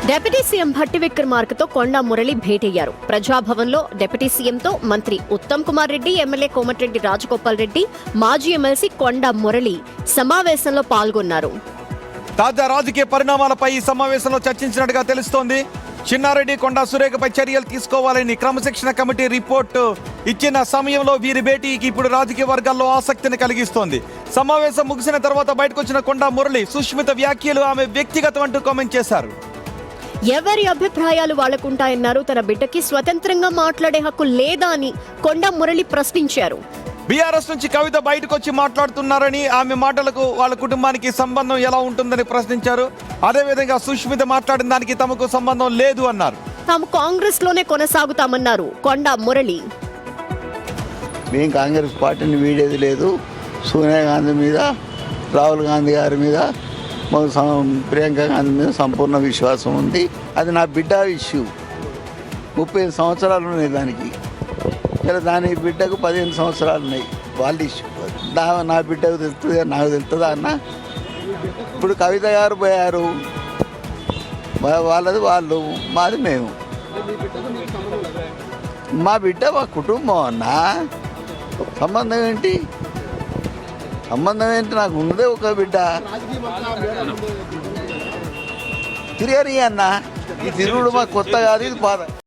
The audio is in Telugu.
డిప్యూటీ సీఎం భట్టి విక్రమార్కతో కొండా మురళి భేటయ్యారు. ప్రజాభవన్లో డిప్యూటీ సీఎంతో మంత్రి ఉత్తమ్ కుమార్ రెడ్డి, ఎమ్మెల్యే కోమటిరెడ్డి రాజగోపాల్ రెడ్డి, మాజీ ఎమ్మెల్సీ కొండా మురళి సమావేశంలో పాల్గొన్నారు. తాజా రాజకీయ పరిణామాలపై ఈ సమావేశంలో చర్చించినట్టుగా తెలుస్తోంది. చిన్నారెడ్డి, కొండా సురేఖపై చర్యలు తీసుకోవాలని క్రమశిక్షణ కమిటీ రిపోర్టు ఇచ్చిన సమయంలో వీరి భేటీకి ఇప్పుడు రాజకీయ వర్గాల్లో ఆసక్తిని కలిగిస్తోంది. సమావేశం ముగిసిన తర్వాత బయటకు వచ్చిన కొండా మురళి సుష్మిత వ్యాఖ్యలు ఆమె వ్యక్తిగతం అంటూ కామెంట్ చేశారు. ఎవరి అభిప్రాయాలు వాళ్లకుంటాయన్నారు. తన బిడ్డకి స్వతంత్రంగా మాట్లాడే హక్కు లేదా అని కొండా మురళి ప్రశ్నించారు. బీఆర్ఎస్ నుంచి కవిత బయటకు వచ్చి మాట్లాడుతున్నారని, ఆమె మాటలకు వాళ్ళ కుటుంబానికి సంబంధం ఎలా ఉంటుందని ప్రశ్నించారు. అదేవిధంగా సుష్మిత మాట్లాడిన దానికి తమకు సంబంధం లేదు అన్నారు. తాము కాంగ్రెస్ లోనే కొనసాగుతామన్నారు కొండా మురళి. మేము కాంగ్రెస్ పార్టీని వీడేది లేదు. సోనియా గాంధీ మీద, రాహుల్ గాంధీ గారి మీద, ప్రియాంక గాంధీ మీద సంపూర్ణ విశ్వాసం ఉంది. అది నా బిడ్డ ఇష్యూ. 30 సంవత్సరాలు ఉన్నాయి దానికి. ఇలా దాని బిడ్డకు 15 సంవత్సరాలు ఉన్నాయి. వాళ్ళ ఇష్యూ నా బిడ్డకు తెలుస్తుంది, నాకు తెలుస్తుందా అన్న? ఇప్పుడు కవిత గారు పోయారు, వాళ్ళది వాళ్ళు, మాది మేము. మా బిడ్డ మా కుటుంబం అన్న. సంబంధం ఏంటి? సంబంధం ఏంటి? నాకు ఉన్నదే ఒక బిడ్డ. తిరగని అన్న. ఈ తిరుగుడు మాకు కొత్త కాదు, ఇది బాధ.